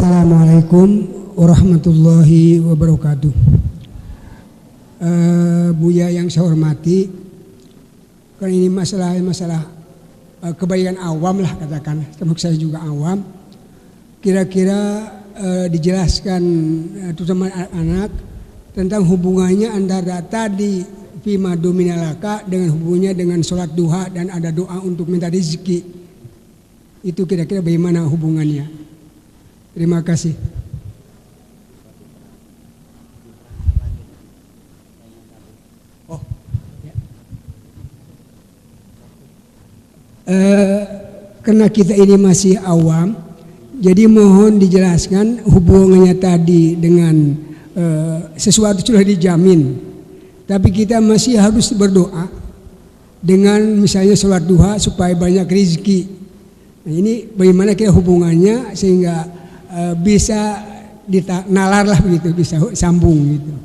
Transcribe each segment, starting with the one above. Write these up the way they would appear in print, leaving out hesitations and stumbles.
Assalamualaikum warahmatullahi wabarakatuh. Buya yang saya hormati, karena ini masalah kebaikan awam lah katakan, termasuk saya juga awam. Kira-kira dijelaskan terutama anak-anak tentang hubungannya antara tadi fima dominalaka dengan hubungannya dengan sholat duha dan ada doa untuk minta rezeki. Itu kira-kira bagaimana hubungannya? Terima kasih. Karena kita ini masih awam, jadi mohon dijelaskan hubungannya tadi dengan sesuatu sudah dijamin, tapi kita masih harus berdoa dengan misalnya sholat duha supaya banyak rezeki. Nah, ini bagaimana kira hubungannya sehingga bisa nalar lah begitu, bisa sambung gitu.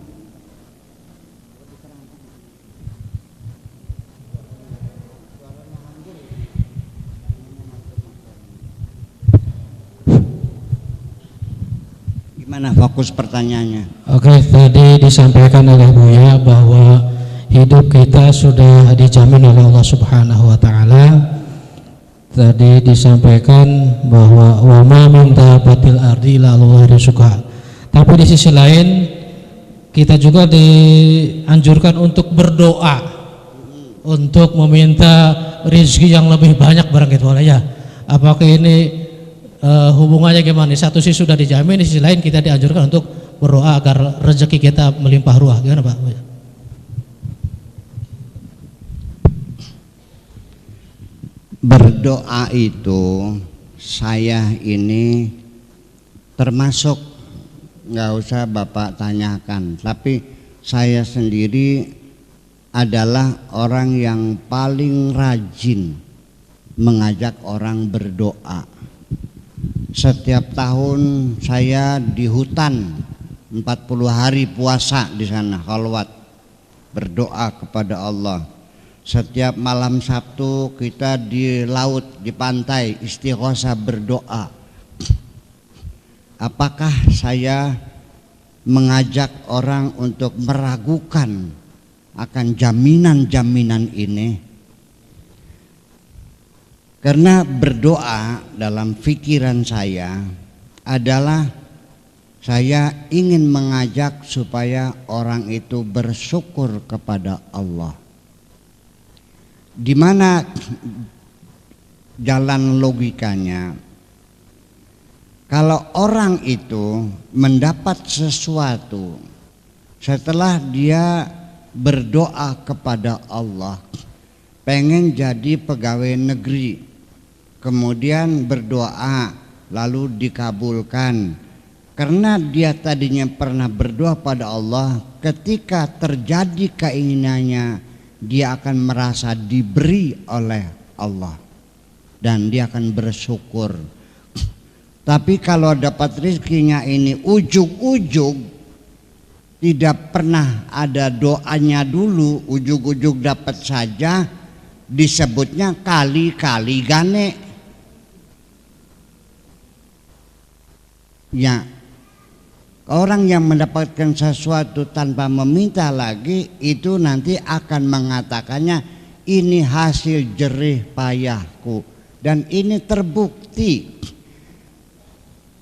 Gimana fokus pertanyaannya? Oke, tadi disampaikan oleh Buya bahwa hidup kita sudah dijamin oleh Allah Subhanahu wa taala. Tadi disampaikan bahwa wa ma min dabbatil ardi illa 'ala rizquha. Tapi di sisi lain kita juga dianjurkan untuk berdoa untuk meminta rezeki yang lebih banyak barang itu ya. Apakah ini hubungannya gimana? Satu sisi sudah dijamin, di sisi lain kita dianjurkan untuk berdoa agar rezeki kita melimpah ruah. Gimana Pak? Berdoa itu saya ini termasuk, nggak usah Bapak tanyakan, tapi saya sendiri adalah orang yang paling rajin mengajak orang berdoa. Setiap tahun saya di hutan 40 hari puasa di sana, khalwat, berdoa kepada Allah. Setiap malam Sabtu kita di laut, di pantai, istighosah berdoa. Apakah saya mengajak orang untuk meragukan akan jaminan-jaminan ini? Karena berdoa dalam pikiran saya adalah saya ingin mengajak supaya orang itu bersyukur kepada Allah. Di mana jalan logikanya? Kalau orang itu mendapat sesuatu setelah dia berdoa kepada Allah, pengen jadi pegawai negeri, kemudian berdoa lalu dikabulkan, karena dia tadinya pernah berdoa pada Allah, ketika terjadi keinginannya dia akan merasa diberi oleh Allah dan dia akan bersyukur. Tapi kalau dapat rezekinya ini ujug-ujug, tidak pernah ada doanya dulu, ujug-ujug dapat saja, disebutnya kali-kali gane. Ya, orang yang mendapatkan sesuatu tanpa meminta lagi itu nanti akan mengatakannya ini hasil jerih payahku, dan ini terbukti.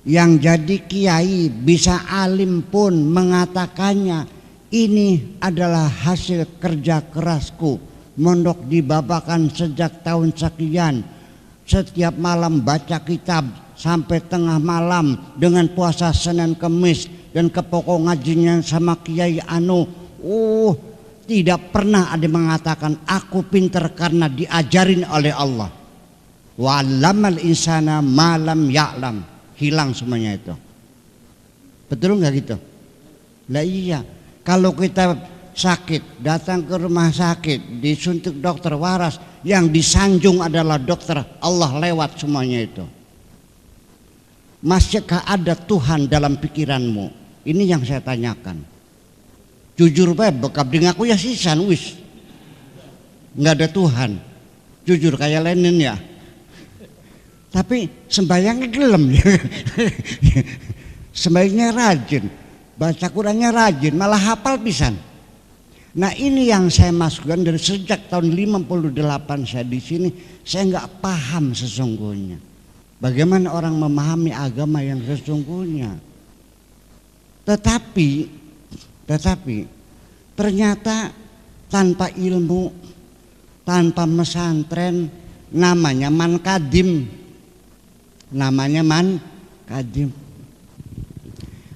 Yang jadi kiai bisa alim pun mengatakannya ini adalah hasil kerja kerasku. Mondok di Babakan sejak tahun sekian, setiap malam baca kitab sampai tengah malam dengan puasa Senin Kemis dan ke pokok ngajinya sama Kiai Anu. Tidak pernah ada mengatakan aku pintar karena diajarin oleh Allah. Wa 'allamal insana ma lam ya'lam. Hilang semuanya itu. Betul nggak gitu? Lah iya, kalau kita sakit datang ke rumah sakit disuntik dokter waras, yang disanjung adalah dokter Allah lewat semuanya itu. Masihkah ada Tuhan dalam pikiranmu? Ini yang saya tanyakan. Jujur bae bekap di ngaku ya sisan wis. Nggak ada Tuhan. Jujur kayak Lenin ya. Tapi sembahyangnya gelem. Sembahyangnya rajin, baca Qurannya rajin, malah hafal pisan. Nah ini yang saya masukkan dari sejak tahun 58 saya di sini, saya nggak paham sesungguhnya. Bagaimana orang memahami agama yang sesungguhnya. Tetapi ternyata tanpa ilmu, tanpa pesantren, namanya mankadim. Namanya mankadim.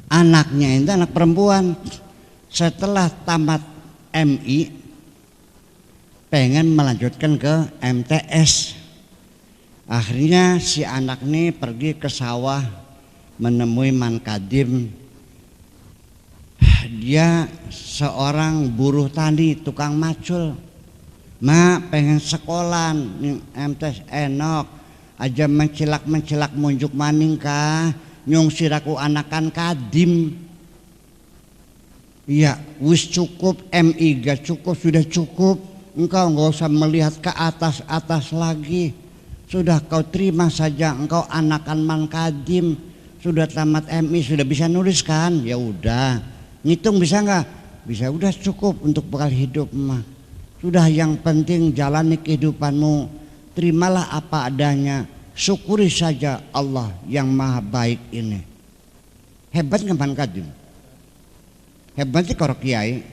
Anaknya itu anak perempuan. Setelah tamat MI pengen melanjutkan ke MTS. Akhirnya si anak ini pergi ke sawah menemui mankadim. Dia seorang buruh tani, tukang macul. Mak pengen sekolah MTS enok aja mencilak munjuk maning kah nyung siraku anakan kadim. Iya, wis cukup, MI gak cukup, sudah cukup. Engkau nggak usah melihat ke atas lagi. Sudah kau terima saja, engkau anakan mankadim. Sudah tamat MI, sudah bisa nulis kan? Ya udah, ngitung bisa nggak? Bisa, udah cukup untuk bekal hidup mah. Sudah, yang penting jalani kehidupanmu. Terimalah apa adanya. Syukuri saja Allah yang maha baik ini. Hebat nggak mankadim? Hebat sih kalau kiai.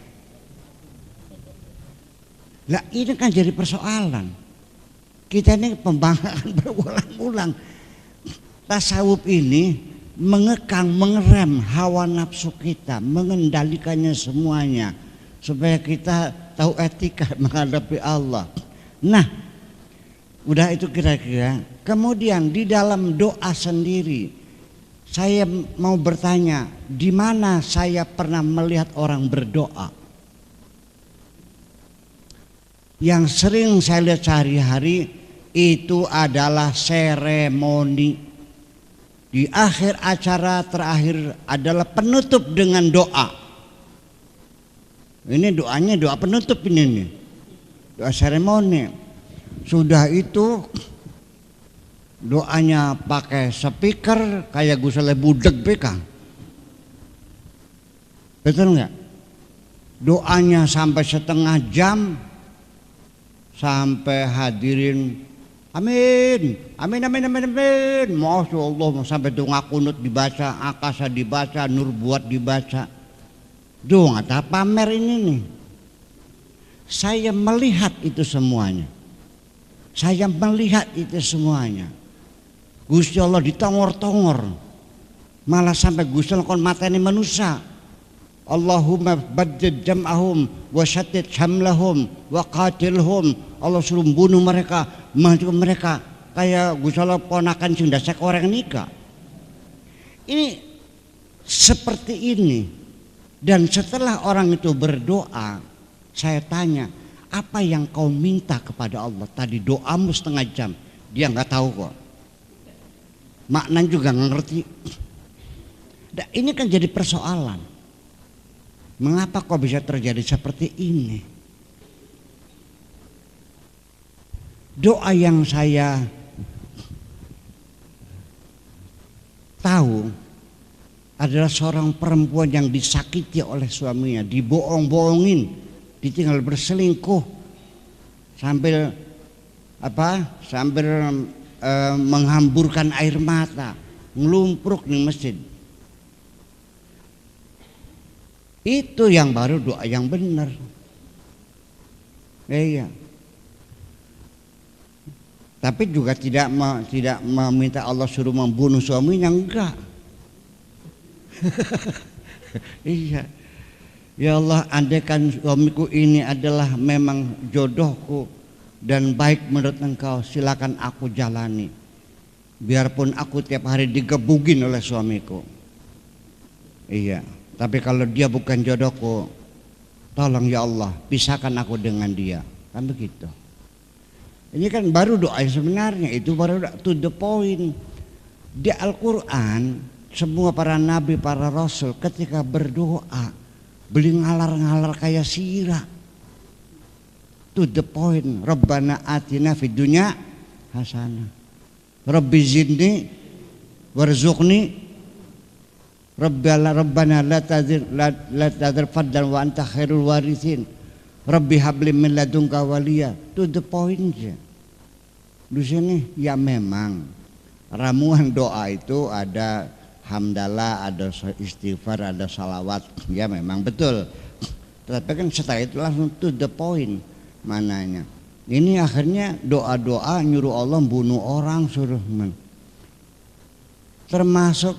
Lah ini kan jadi persoalan. Kita ini pembangkangan berulang-ulang. Tasawuf ini mengekang, mengerem hawa nafsu kita, mengendalikannya semuanya supaya kita tahu etika menghadapi Allah. Nah, udah itu kira-kira. Kemudian di dalam doa sendiri saya mau bertanya, di mana saya pernah melihat orang berdoa? Yang sering saya lihat sehari-hari itu adalah seremoni. Di akhir acara terakhir adalah penutup dengan doa. Ini doanya doa penutup ini nih. Doa seremoni. Sudah itu doanya pakai speaker kayak gusale budeg beka. Betul nggak? Doanya sampai setengah jam, sampai hadirin amin, amin, amin, amin, amin. Masya Allah, sampai doa kunut dibaca, akasa dibaca, nur buat dibaca. Doa nggak pamer ini nih. Saya melihat itu semuanya. Saya melihat itu semuanya. Gusti Allah ditongor-tongor, malah sampai Gusti Allah kon mateni manusia. Allahumma baddid jam'ahum wa syattid hamlahum wa qatilhum. Allah suruh bunuh mereka, maju mereka. Kayak Gusti Allah ponakan sing dasek orang nikah. Ini seperti ini. Dan setelah orang itu berdoa, saya tanya, apa yang kau minta kepada Allah? Tadi doamu setengah jam, dia nggak tahu kok. Maknanya juga nggak ngerti. Nah, ini kan jadi persoalan. Mengapa kok bisa terjadi seperti ini? Doa yang saya tahu adalah seorang perempuan yang disakiti oleh suaminya, dibohong-bohongin, ditinggal berselingkuh sambil menghamburkan air mata, ngelumpruk di masjid. Itu yang baru doa yang benar. Iya. Tapi juga tidak meminta Allah suruh membunuh suaminya, enggak. Iya. Ya Allah, andaikan suamiku ini adalah memang jodohku dan baik menurut Engkau, silakan aku jalani. Biarpun aku tiap hari digebugin oleh suamiku. Iya. Tapi kalau dia bukan jodohku, tolong ya Allah, pisahkan aku dengan dia. Kan begitu. Ini kan baru doa yang sebenarnya, itu baru to the point. Di Al-Quran, semua para nabi, para rasul ketika berdoa, beli ngalar-ngalar kayak sirah. To the point. Rabbana atina fid dunya hasanah Rabbi zidni warzuqni Rabbana la tadzir fadlan wa anta khairul warithin. Rabbi habli min ladunka waliya. To the point ya. Di sini ya memang ramuan doa itu ada hamdalah, ada istighfar, ada salawat. Ya memang betul. Tapi kan setelah itu langsung to the point mananya. Ini akhirnya doa-doa nyuruh Allah bunuh orang suruh termasuk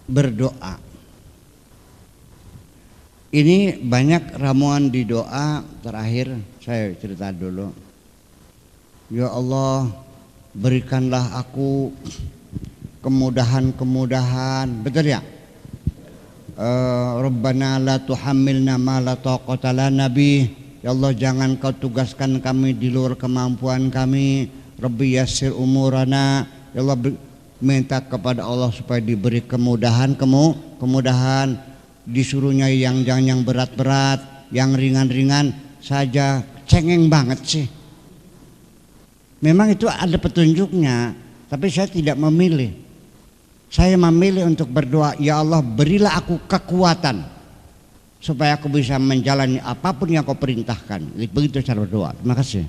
berdoa. Ini banyak ramuan di doa. Terakhir saya cerita dulu. Ya Allah, berikanlah aku kemudahan-kemudahan. Betul ya? Rabbana la tuhammilna ma la taqata lana bih. Ya Allah, jangan kau tugaskan kami di luar kemampuan kami. Rabbi yassir umurana. Ya Allah, minta kepada Allah supaya diberi kemudahan, kemudahan, disuruhnya yang jangan yang berat-berat, yang ringan-ringan saja. Cengeng banget sih. Memang itu ada petunjuknya, tapi saya tidak memilih. Saya memilih untuk berdoa, ya Allah berilah aku kekuatan supaya aku bisa menjalani apapun yang kau perintahkan. Begitu cara berdoa. Terima kasih.